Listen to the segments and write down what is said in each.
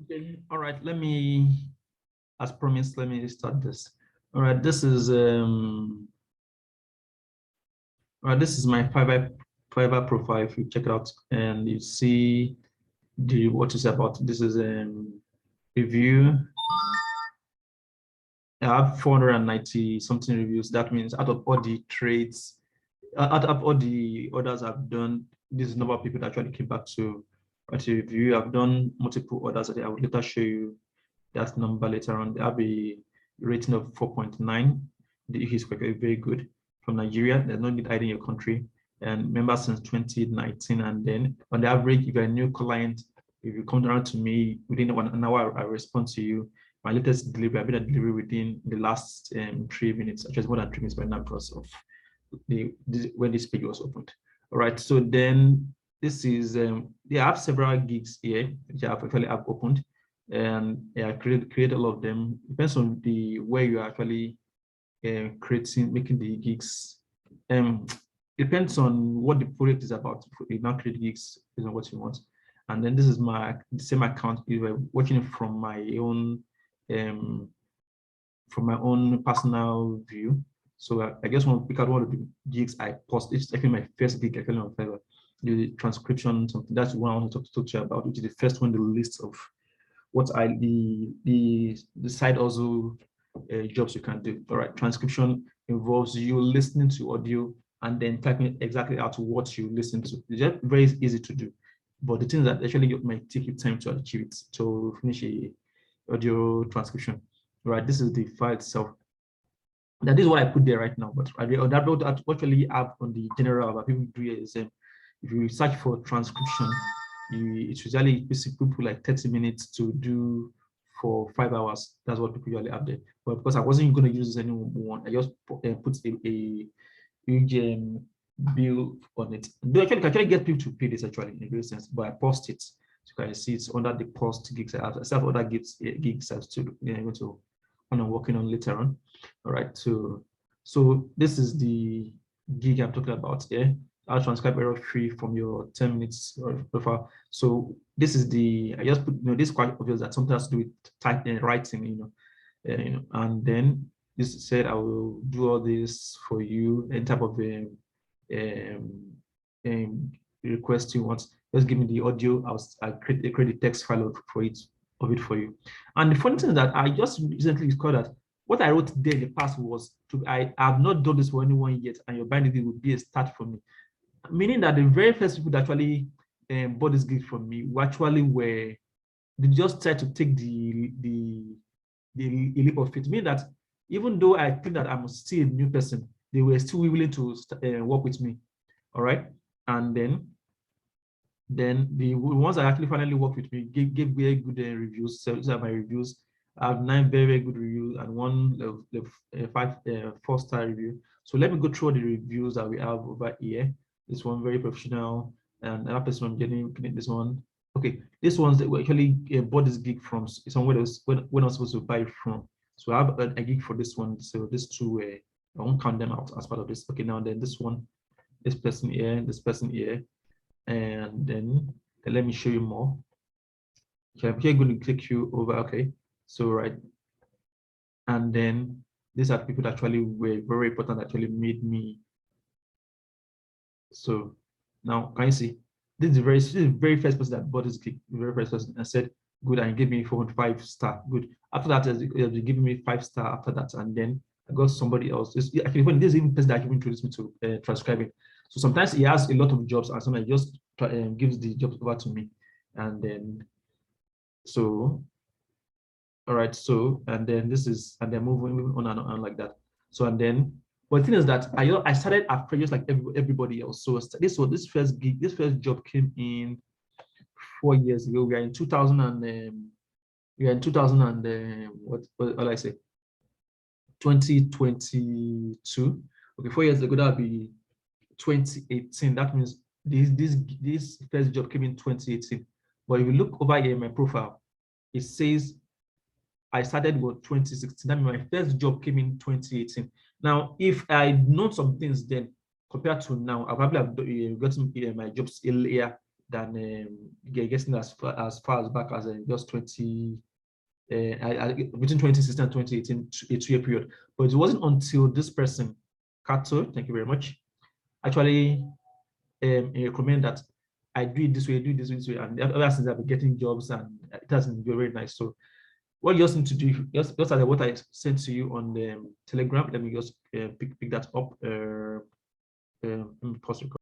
Okay. All right. As promised, let me start this. All right. This is my Fiverr profile. If you check it out and you see the what is about, this is review. I have 490 something reviews. That means out of all the trades, out of all the orders I've done, this is the number of people that actually came back to write a review. I've done multiple orders that I will later show you that number later on. They have a rating of 4.9. The is very good from Nigeria. There's no need hiding your country. And member since 2019. And then on the average, if you're a new client, if you come around to me within an hour, I respond to you. My latest delivery, I've been at delivery within the last 3 minutes, actually more than 3 minutes by now because of when this page was opened. All right, so then this is, they have several gigs here, which I've actually have opened, and I create all of them. Depends on the way you are actually making the gigs. Depends on what the project is about. You now create gigs based on what you want. And then this is the same account. If you're watching it from my own personal view. So I just want to pick out one of the gigs I post. It's actually my first gig actually on Fiverr. The transcription, something that's one I want to talk to you about, which is the first one, the list of what the side also jobs you can do. All right, transcription involves you listening to audio and then typing exactly out what you listen to. It's just very easy to do, but the thing that actually might take you time to achieve it, to finish a audio transcription. All right, this is the file itself. That is what I put there right now, but that actually have on the general about people do is if you search for transcription, it's usually people like 30 minutes to do for 5 hours. That's what people usually have there. But because I wasn't going to use anyone, I just put a huge bill on it. Though I can actually get people to pay this actually in a real sense, but I post it. So you can see it's under the post gigs. I have other gigs I'm still going to I'm working on later on. All right, so this is the gig I'm talking about here. I'll transcribe error free from your 10 minutes profile. So this is I just put, this is quite obvious that something has to do with typing and writing, and then this said I will do all this for you in type of request you want. Just give me the audio. I'll create the text file of it for you. And the funny thing is that I just recently discovered that what I wrote there in the past was I have not done this for anyone yet, and your buying it would be a start for me. Meaning that the very first people that actually bought this gift from me they just tried to take the leap of faith. Meaning that even though I think that I'm still a new person, they were still willing to work with me. All right, and then the ones that actually finally worked with me gave very good reviews. So these are my reviews. I have 9 very good reviews and one 4-star review. So let me go through the reviews that we have over here. This one very professional, and another person I'm getting this one. Okay, this one's that we actually bought this gig from somewhere else when I was supposed to buy it from. So I have a gig for this one. So these two, I won't count them out as part of this. Okay, now then this one, this person here, and then let me show you more. Okay, I'm here going to click you over. Okay, so right, and then these are people that actually were very important, actually made me. So now can you see this is the very first person that bought this gig, the very first person, and said good and gave me 4.5 star. Good. After that, they giving me 5 star after that, and then I got somebody else. Actually, when this even person that actually introduced me to transcribing. So sometimes he has a lot of jobs, and sometimes he just gives the jobs over to me, and then so all right. So and then this is and then moving on and on like that. So and then but the thing is that I started after just like everybody else. So this first gig, this first job came in 4 years ago. We are in 2000 and we are in 2000 and what I say 2022. Okay, 4 years ago that would be 2018. That means this first job came in 2018. But if you look over here in my profile, it says I started with 2016. That means my first job came in 2018. Now, if I'd known some things then compared to now, I probably have gotten my jobs earlier getting as far as back as just 20 between 2016 and 2018, a 2-year period. But it wasn't until this person, Kato, thank you very much, actually recommend that I do it this way, and ever since I've been getting jobs, and it has been very, very nice. So what you just need to do, just as what I sent to you on the Telegram, let me just pick that up. Let me pause record.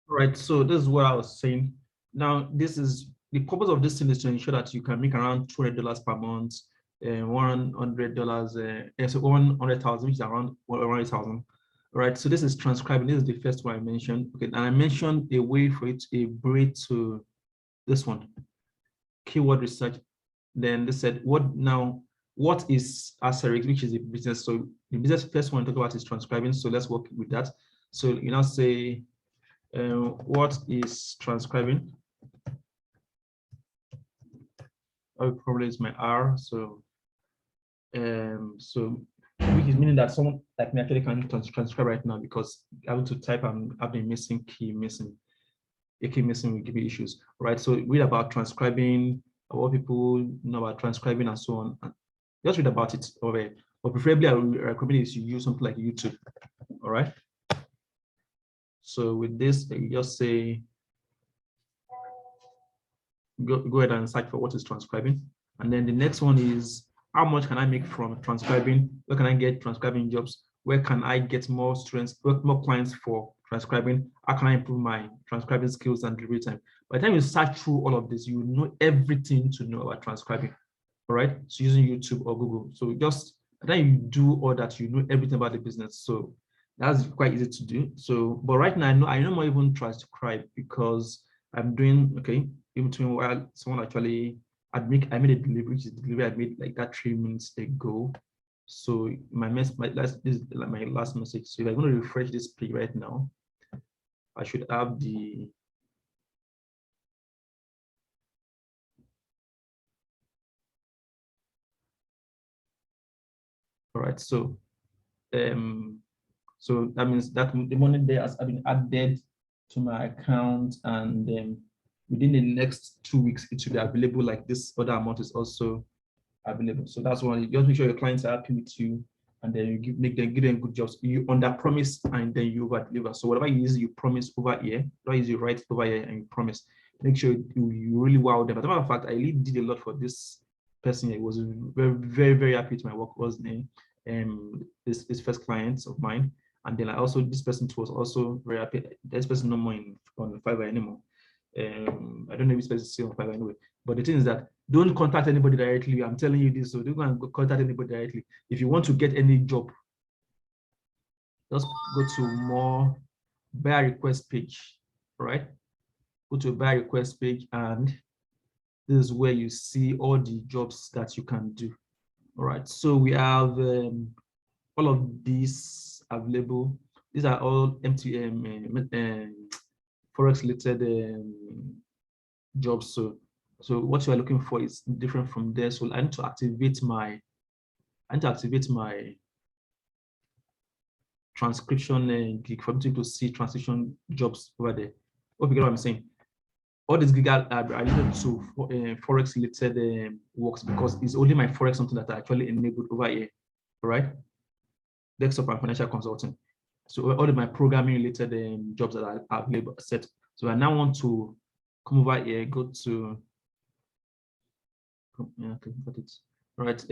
All right, so this is what I was saying. Now, this is the purpose of this thing is to ensure that you can make around $200 per month, $100, so 100,000, which is around 100,000. All right, so this is transcribing. This is the first one I mentioned. Okay, and I mentioned a way for it, a way to this one, keyword research. Then they said, what is asterisk, which is a business. So the business first one to talk about is transcribing. So let's work with that. So you now say, what is transcribing? Oh, probably it's my R. So, which is meaning that someone like me actually can transcribe right now, because having to type and having missing key missing will give you issues, right? So read about transcribing, what people know about transcribing and so on. And just read about it already. But preferably, I would recommend is you use something like YouTube. All right. So with this, you just say, go ahead and search for what is transcribing. And then the next one is, how much can I make from transcribing? Where can I get transcribing jobs? Where can I get more students, more clients for transcribing? How can I improve my transcribing skills and delivery time? By the time you search through all of this, you know everything to know about transcribing. All right. So using YouTube or Google. So just by the time you do all that, you know everything about the business. So that's quite easy to do. So, but right now I know more even transcribe, because I'm doing okay. In between while someone actually I made a delivery, which is the delivery I made like that 3 minutes ago. So my last message. So if I'm going to refresh this page right now, I should have the all right. So so that means that the money there has been added to my account, and within the next 2 weeks it should be available. Like this other amount is also available. So that's one. You just make sure your clients are happy with you, and then you give them good jobs. You under promise and then you over deliver. So whatever you use, you promise over here. Whatever you write over here and you promise. Make sure you really wow them. As a matter of fact, I really did a lot for this person. It was very, very, very happy with my work. Was name this first client of mine. And then I also, this person was also very happy. This person no more on Fiverr anymore. I don't know if this person is still on Fiverr anyway. But the thing is that don't contact anybody directly. I'm telling you this, so don't go and contact anybody directly. If you want to get any job, just go to more buyer request page, right? Go to a buyer request page, and this is where you see all the jobs that you can do. All right, so we have all of these available. These are all MTM Forex related jobs. So what you are looking for is different from there. So I need to activate my transcription gig for me to see transition jobs over there. Hope you get what I'm saying. All these gigs are related to Forex related works, because it's only my Forex something that I actually enabled over here. All right. Desktop and financial consulting. So all of my programming related jobs that I have labeled set. So I now want to come over here, go to got it. All right,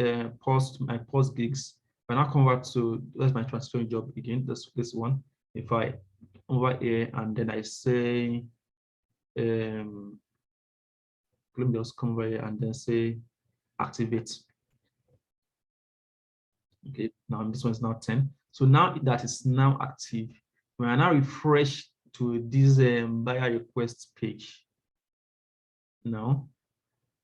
my post gigs. When I come back to, that's my transferring job again, this one. If I over here and then I say, let me just come over here and then say activate. Okay, now this one is now 10. So now that is now active, when I now refresh to this buyer request page, now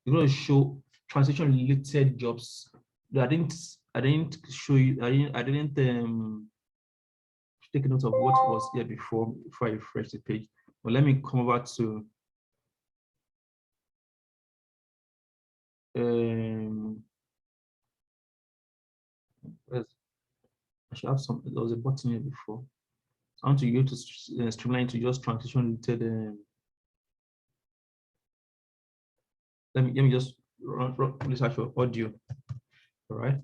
you're going to show transition related jobs. I didn't show you. I didn't take note of what was here before I refresh the page. But let me come over to I should have there was a button here before. I want to go to streamline to just transition related let me just run this out for audio. All right.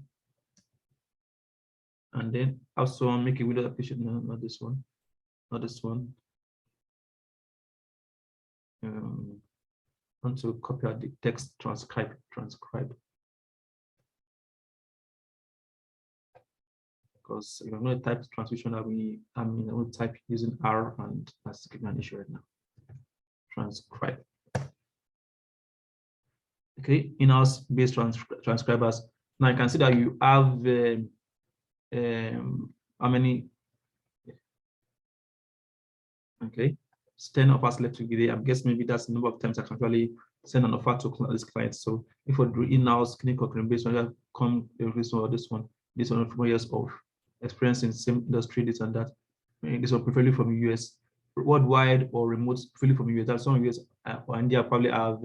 And then also make a video application. No, not this one. Not this one. Want to copy out the text, transcribe. Because if I'm going to type transcription, I'm going to type using R, and that's an issue right now. Transcribe. Okay, in-house based transcribers. Now you can see that you have how many? Okay, it's 10 offers left to give. I guess maybe that's the number of times I can actually send an offer to this client. So if we do in-house clinical based on come this one 4 years of experience in same industry, this and that. This one preferably from US, worldwide or remote, preferably from US. That's some US or India probably have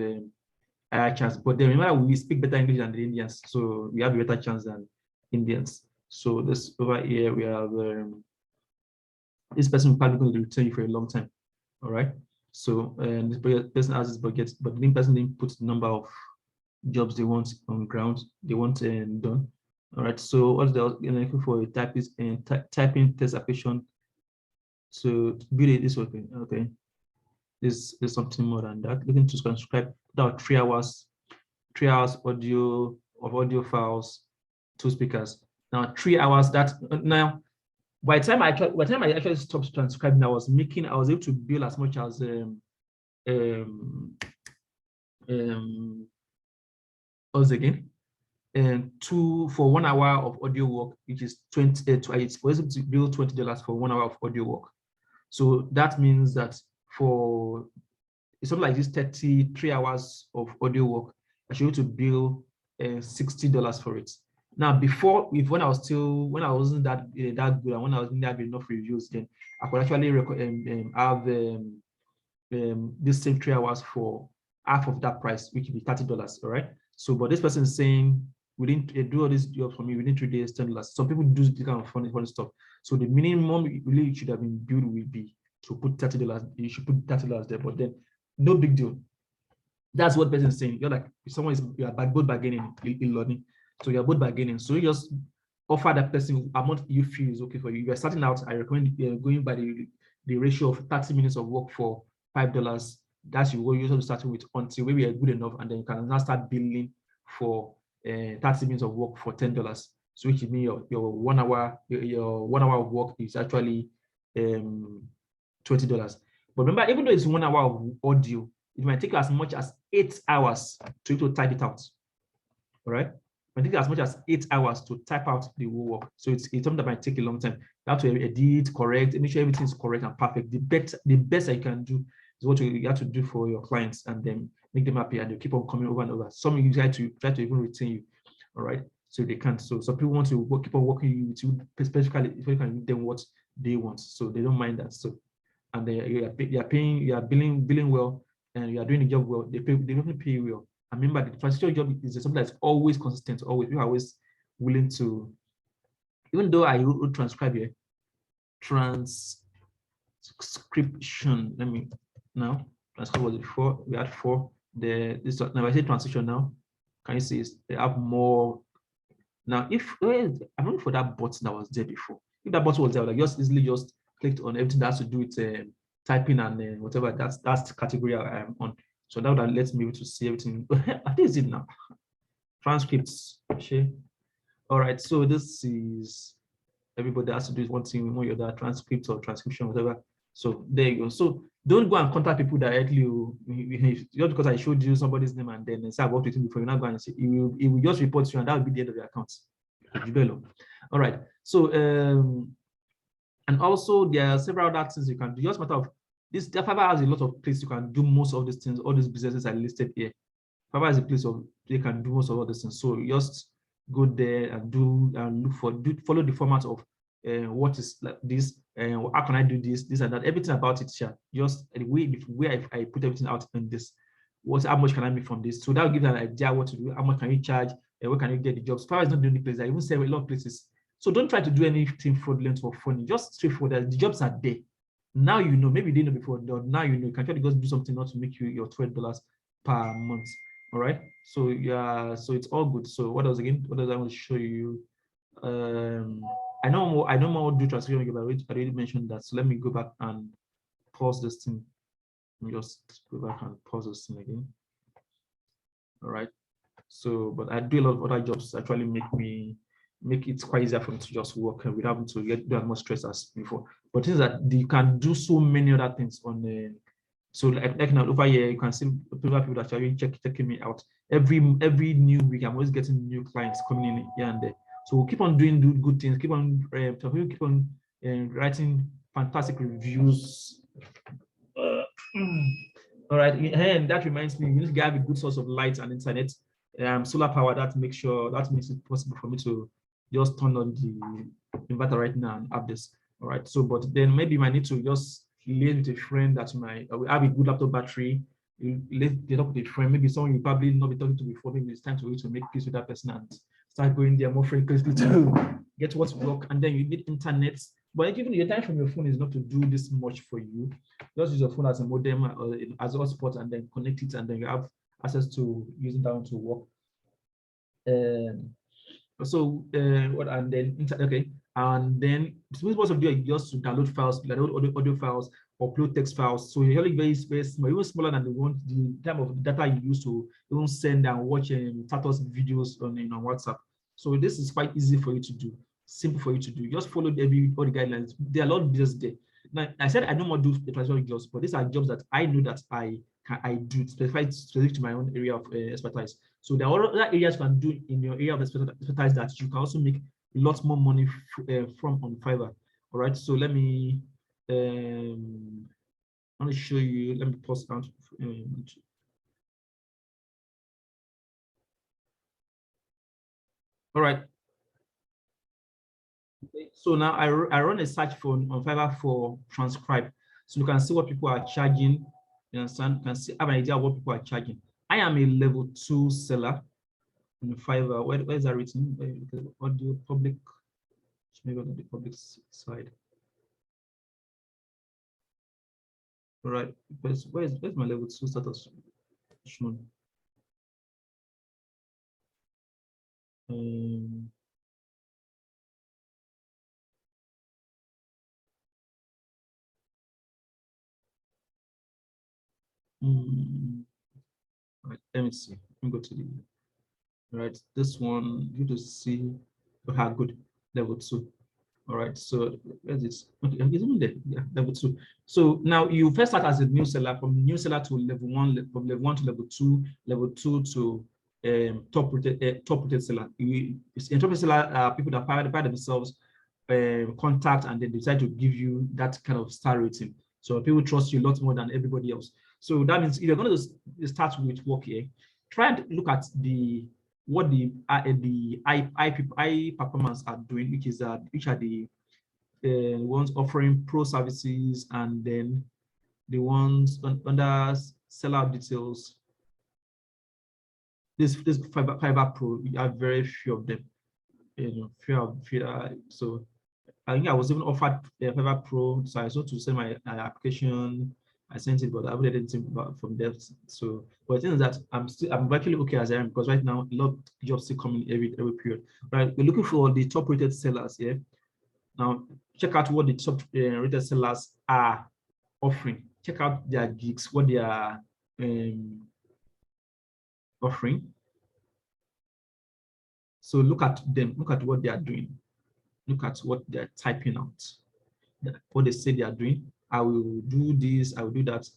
higher chance. But then remember, we speak better English than the Indians, so we have a better chance than Indians. So this over here we have this person will probably going to return you for a long time. All right. So this person has this budget, but the person didn't put the number of jobs they want on ground, they want done. All right. So what they're looking for a typist and typing test application to build it this way. Okay. This is something more than that. Looking to transcribe about 3 hours audio files, 2 speakers. Now 3 hours. That now. By the time I actually stopped transcribing, I was able to bill as much as us again, and for 1 hour of audio work, which is 20. I was able to bill $20 for 1 hour of audio work. So that means that for something like this 33 hours of audio work, I should be able to bill $60 for it. Now, before, when I wasn't that good, and when I wasn't having enough reviews, then I could actually have this same 3 hours for half of that price, which would be $30. All right. So, but this person is saying we didn't do all this job for me within 3 days, $10. Some people do this kind of funny stuff. So the minimum really should have been billed will be to put $30. You should put $30 there, but then no big deal. That's what person is saying. You're like, you are both bargaining in learning. So you're both bargaining. So you just offer that person amount you feel is okay for you. If you're starting out, I recommend going by the ratio of 30 minutes of work for $5. That's what you're usually starting with until maybe you're good enough, and then you can now start billing for 30 minutes of work for $10. So which means your 1 hour of work is actually $20. But remember, even though it's 1 hour of audio, it might take as much as 8 hours to type it out. All right. I think as much as 8 hours to type out the whole work. So it's something that might take a long time. You have to edit, correct, make sure everything is correct and perfect. The best I can do is what you have to do for your clients, and then make them happy, and they keep on coming over and over. Some you try to even retain you. All right. So they can't. So some people want to keep on working with you, specifically if you can give them what they want. So they don't mind that. So and you are billing well, and you are doing the job well. They definitely pay you well. And remember, the transition job is something that's always consistent, always. You're always willing to, even though I would transcribe here, transcription. Let me now. Transcribe was before, we had 4. Now I say transition now. Can you see they have more? Now, if I'm looking for that button that was there before. If that button was there, I would just easily just clicked on everything that has to do with typing and whatever. That's the category I am on. So now that lets me able to see everything. I think it's it now. Transcripts. Okay. All right. So this is everybody has to do one thing when you're that transcript or transcription, whatever. So there you go. So don't go and contact people directly. Just because I showed you somebody's name and then say I've worked with him before, you're not going to say it will just report you, and that will be the end of your account. All right. So and also there are several other things you can do. Just matter of this. Fiverr has a lot of places you can do most of these things. All these businesses are listed here. Fiverr is a place of they can do most of all these things. So just go there and follow the format of what is like this, and how can I do this and that, everything about it. Just the way I put everything out in this. How much can I make from this? So that will give them an idea what to do. How much can you charge? Where can you get the jobs? Fiverr is not the only place. I even say a lot of places. So don't try to do anything fraudulent or funny. Just straightforward. The jobs are there. Now you know. Maybe you didn't know before. Now you know. You can try to just do something not to make you your $12 per month. All right. So yeah, so it's all good. So what else again? What does I want to show you? I know more do transcription, but I already mentioned that. So let me go back and pause this thing. Let me just go back and pause this thing again. All right. So, but I do a lot of other jobs that actually make it quite easier for me to just work and without having to do as much stress as before. But things that you can do so many other things on the so like now over here you can see people that actually checking me out every new week. I'm always getting new clients coming in here and there. So we'll keep on doing good things. Keep on keep on writing fantastic reviews. All right, and that reminds me, you need to have a good source of light and internet, solar power. That makes it possible for me to just turn on the inverter right now and have this. All right, so but then maybe you might need to just liaise with a friend that will have a good laptop battery. You get up with a friend, maybe someone you probably not be talking to before. Maybe it's time for you to make peace with that person and start going there more frequently to get what's work. And then you need internet. But even your time from your phone is not to do this much for you. Just use your phone as a modem or as a hotspot and then connect it, and then you have access to using that one to work. What and then okay, and then most of you are just to download files, download audio files, upload text files. So you're really very small, even smaller than the type of data you use to even send and watch status videos on WhatsApp. So this is quite easy for you to do, simple for you to do. Just follow all the guidelines. There are a lot of business there. Now, I said I don't want to do the traditional jobs, but these are jobs that I know that I do specific to my own area of expertise. So there are other areas you can do in your area of expertise that you can also make a lot more money from on Fiverr. All right. So let me show you. Let me pause out. All right. So now I run a search on Fiverr for transcribe. So you can see what people are charging. You understand? You can see, have an idea of what people are charging. I am a level 2 seller in Fiverr. Where is that written? Audio public. Maybe on the public side. All right. Where's my level 2 status shown? Right, let me see. Let me go to the right. This one you just see how good level 2. All right, so where's this? Okay, it's even there. Yeah, level 2. So now you first start as a new seller, from new seller to level 1, from level 1 to level 2 to top rated seller. In top rated seller, people that pride themselves, contact, and then decide to give you that kind of star rating. So people trust you a lot more than everybody else. So that means if you're going to start with work here, try and look at what the high performance are doing, which are the ones offering pro services, and then the ones under seller details. This Fiverr Pro, we have very few of them. So I think I was even offered Fiverr Pro, so I sought to send my application. I sent it, but I haven't heard anything from them. So, but the thing is that I'm actually okay as I am, because right now a lot of jobs still coming every period. Right, we're looking for the top rated sellers here. Now, check out what the top rated sellers are offering. Check out their gigs, what they are offering. So look at them, look at what they are doing, look at what they're typing out, what they say they are doing. I will do this, I will do that.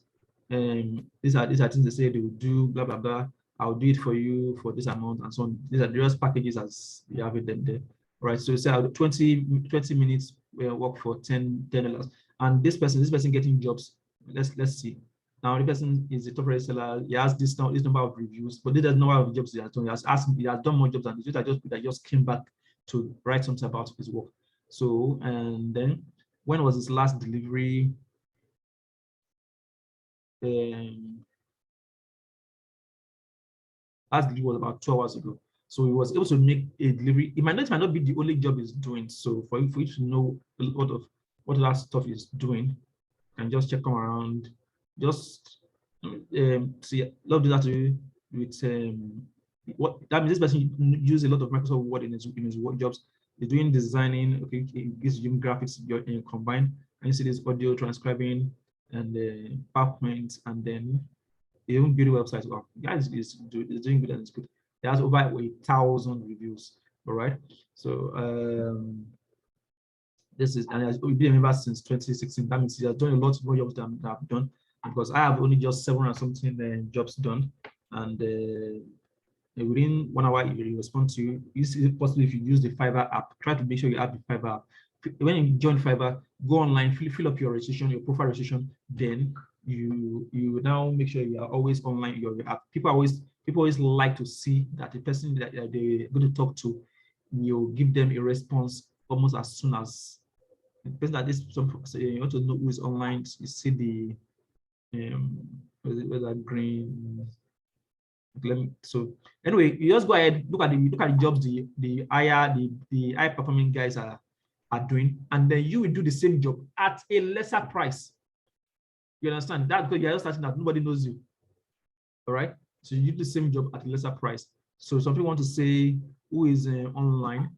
These are things they say they will do, blah, blah, blah. I'll do it for you for this amount and so on. These are various packages as you have it them there. Right. So say 20 minutes work for $10. And this person getting jobs. Let's see. Now the person is a top rated seller. He has this number of reviews, but this doesn't know how many jobs he has done. He has done more jobs than this. I just came back to write something about his work. So, and then when was his last delivery? Last delivery was about 2 hours ago. So he was able to make a delivery. It might not be the only job he's doing. So for you to know a lot of what that stuff is doing, and just check around, just see, love that to you. with what that means. This person uses a lot of Microsoft Word in his work jobs. He's doing designing. Okay, he's doing graphics combined. And you see this audio transcribing and PowerPoint, and then even build websites. Well, guys is doing good and it's good. He has over 1,000 reviews. All right. So this is, and I've been a member since 2016. That means he has done a lot more jobs than I've done, because I have only just 700 something jobs done, and within 1 hour, he will respond to you. Is it possible if you use the Fiverr app? Try to make sure you have the Fiverr app. When you join Fiverr, go online, fill up your registration, your profile registration. Then you now make sure you are always online. Your app. People always like to see that the person that they're going to talk to, you give them a response almost as soon as the person that this. You want to know who is online. You see the where's that green. So anyway, you just go ahead, look at the jobs the high performing guys are doing, and then you will do the same job at a lesser price. You understand that? Because you're just starting out, nobody knows you. All right, so you do the same job at a lesser price. So some people want to say who is online.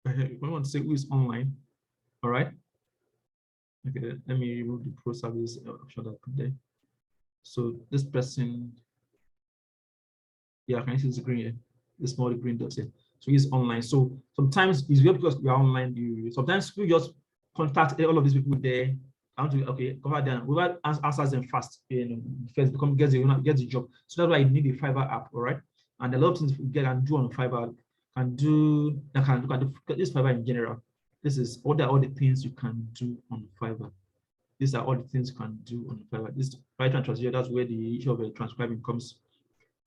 I want to say who is online. All right. Okay, let me remove the pro service option that I put there. So this person, yeah, can you see this green? The small green dots here. So he's online. So sometimes it's real because we are online. Sometimes we just contact all of these people there. I want to cover them. We will answer them fast. First get the job. So that's why you need a Fiverr app, all right? And a lot of things we get and do on Fiverr can look at this Fiverr in general. This is all the things you can do on Fiverr. These are all the things you can do on Fiverr. This write and translation, that's where the issue of transcribing comes.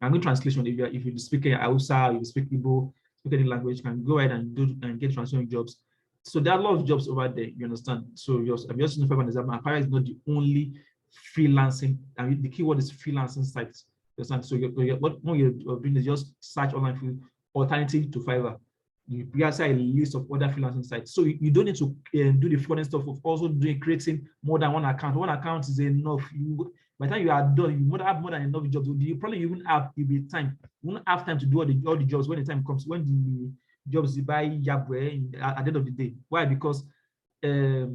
And good translation, if you speak Hausa, if you speak Igbo, speak any language, you can go ahead and get translation jobs. So there are a lot of jobs over there, you understand? So I'm just using Fiverr as an example. Fiverr is not the only freelancing, and the keyword is freelancing sites. You understand? So what you're doing is just search online for alternative to Fiverr. You have a list of other freelancing sites. So you don't need to do the front end stuff of also creating more than one account. One account is enough. By the time you are done, you would have more than enough jobs. You probably even have time. You won't have time to do all the jobs when the time comes, when the jobs you buy Yabwe at the end of the day. Why? Because if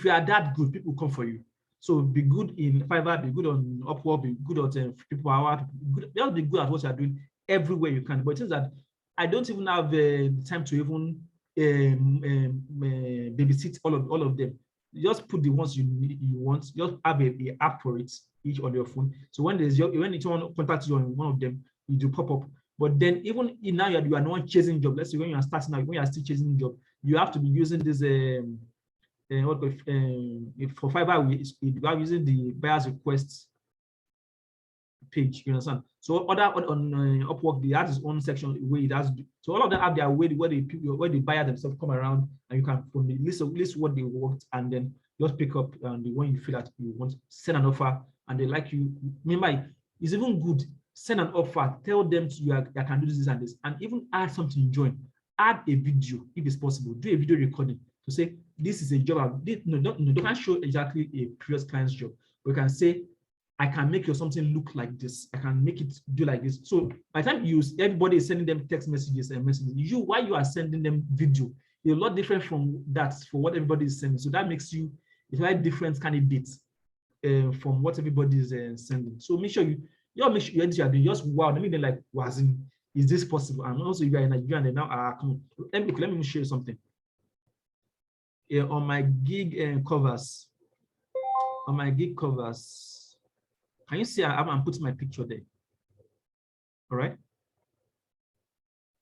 you are that good, people come for you. So be good in Fiverr, be good on Upwork, be good at people hour, just be good at what you are doing everywhere you can. But it is that I don't even have time to even babysit all of them. You just put the ones you want. Just have a app for it, each on your phone. So when someone contacts you on one of them, you do pop up. But then even now you are not chasing job. Let's say when you are starting out, when you are still chasing job, you have to be using this for Fiverr. We are using the buyer's requests page, you understand? So on Upwork, they have its own section where it has. So all of them have their way where the buyer themselves come around, and you can from the list what they worked, and then just pick up the one you feel that you want, send an offer, and they like you. Remember, it's even good. Send an offer, tell them I can do this and this, and even add something you join. Add a video if it's possible. Do a video recording to say this is a job I did. No, don't can't show exactly a previous client's job. We can say, I can make your something look like this. I can make it do like this. So by the time everybody is sending them text messages and messages, while you are sending them video, you're a lot different from that for what everybody is sending. So that makes you a very different candidate from what everybody is sending. So make sure you edit your video. Just wow, let me then like, is this possible? And also you are in Nigeria and now come on. Let me show you something. On my gig covers. On my gig covers. Can you see I'm putting my picture there? All right.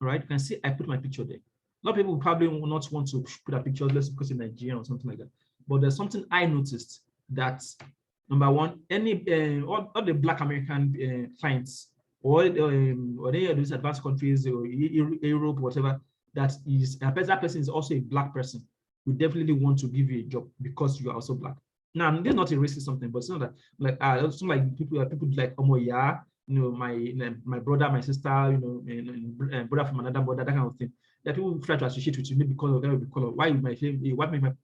All right. You can see I put my picture there. A lot of people probably will not want to put a picture, let's because in Nigeria or something like that. But there's something I noticed that number one, all the Black American clients or any of these advanced countries or Europe, whatever, that person is also a Black person. We definitely want to give you a job because you are also Black. Now, this is not a racist something, but it's not that like it's not like people like Omoya, my brother, my sister, and brother from another mother, that kind of thing. That people try to associate with you maybe because of that color. Why my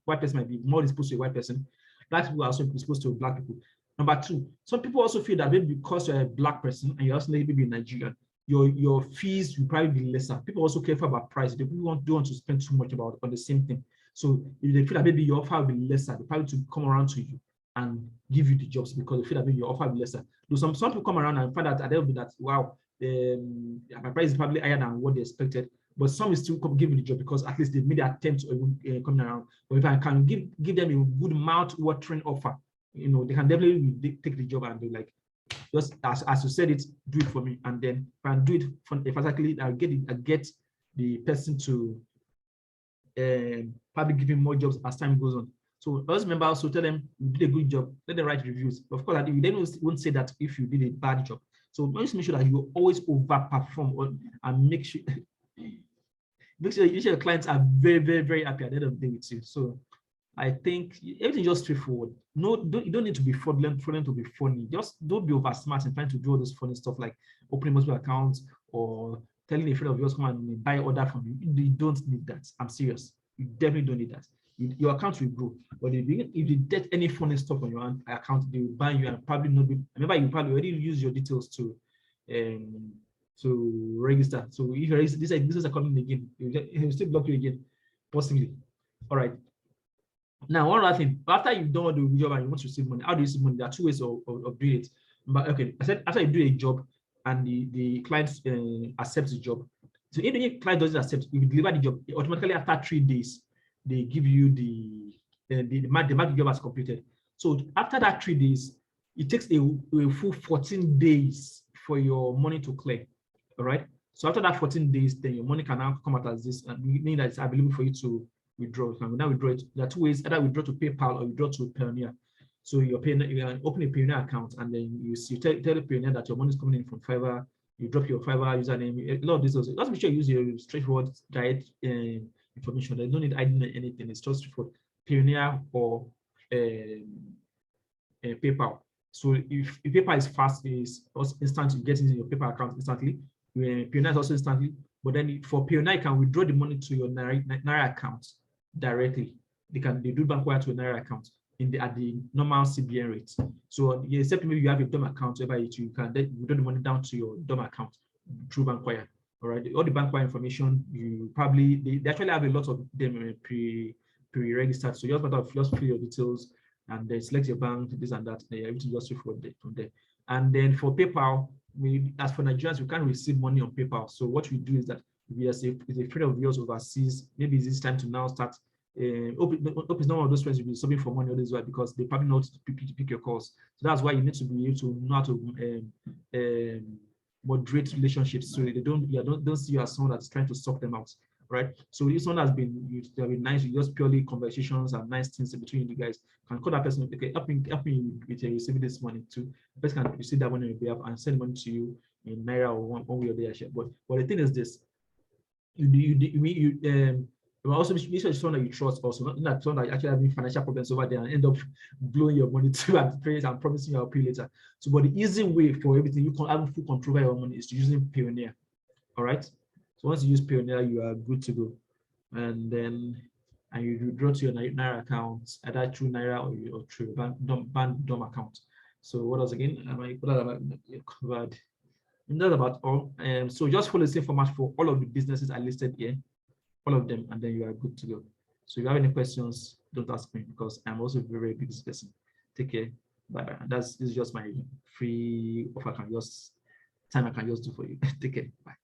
white person might be more exposed to a white person. Black people are also exposed to Black people. Number two, some people also feel that maybe because you're a Black person and you're also maybe Nigerian, your fees will probably be lesser. People also care about price. They don't want to spend too much on the same thing. So if they feel that maybe your offer will be lesser, they probably to come around to you and give you the jobs because they feel that maybe your offer will be lesser. Though some people come around and find out at the end of that, wow, my price is probably higher than what they expected. But some will still give me the job because at least they made the attempt to come around. But if I can give them a good mouth-watering offer, they can definitely take the job and be like, just as you said it, do it for me. And then if I do it emphatically, I'll get the person to probably give him more jobs as time goes on. So always remember also tell them you did a good job, let them write reviews. Of course, you then won't say that if you did a bad job. So just make sure that you always overperform and make sure your clients are very, very, very happy at the end of the day with you. So I think everything is just straightforward. No, you don't need to be fraudulent to be funny. Just don't be over smart and trying to do all this funny stuff like opening multiple accounts or telling a friend of yours come and buy order from you. You don't need that. I'm serious. You definitely don't need that. Your account will grow. But if you get any funny stuff on your account, they will ban you and probably not be. Remember, you probably already use your details to register. So if you register, this is coming again, it will still block you again, possibly. All right. Now, one other thing, after you've done the job and you want to receive money, how do you receive money? There are two ways of doing it. But okay, I said after you do a job and the client accepts the job. So if the client doesn't accept, if you deliver the job, automatically after 3 days, they give you the mark the job as completed. So after that 3 days, it takes a full 14 days for your money to clear. All right. So after that 14 days, then your money can now come out as this, and meaning that it's available for you to withdraw. You can now withdraw it. There are two ways: either withdraw to PayPal or withdraw to Payoneer. So you can open a Payoneer account, and then you tell the Payoneer that your money is coming in from Fiverr. You drop your Fiverr username. A lot of this also. Just make sure you use your straightforward direct information. There's no need hiding anything. It's just straightforward Payoneer or PayPal. So if PayPal is fast, is also instant, you get into your PayPal account instantly. Payoneer is also instantly. But then for Payoneer, you can withdraw the money to your Naira account directly. They do bank wire to a Naira account at the normal CBN rate. So except maybe you have a DOM account, whereby you can then withdraw the money down to your DOM account through bank wire. All right, all the bank wire information, you probably they actually have a lot of them pre-registered. So you just fill your details and then select your bank, this and that. Everything just from there. And then for PayPal, as for Nigerians, you can't receive money on PayPal. So what we do is that if a friend of yours overseas, maybe it's time to now start. Hope is not one of those friends you'll be subbing for money all this while because they probably know to pick your calls. So that's why you need to be able to know how to moderate relationships so they don't see you as someone that's trying to suck them out, right? So if someone has been nice, just purely conversations and nice things between you guys, can call that person. Okay, help me with receiving this money too. The person can receive that money on your behalf and send money to you in Naira or one way or the other. But the thing is this: you also make sure it's someone that you trust, also not someone that actually having financial problems over there and end up blowing your money to and pay and promising you'll pay later. So, but the easy way for everything you can have full control over your money is to using Payoneer. All right. So once you use Payoneer, you are good to go. And you draw to your Naira account, either through Naira or through DOM account. So what else again? What have I covered? And that's about all. So just follow the same format for all of the businesses I listed here, all of them, and then you are good to go. So if you have any questions, don't ask me because I'm also a very, very busy person. Take care. Bye. This is just my free offer. I can just do for you. Take care. Bye.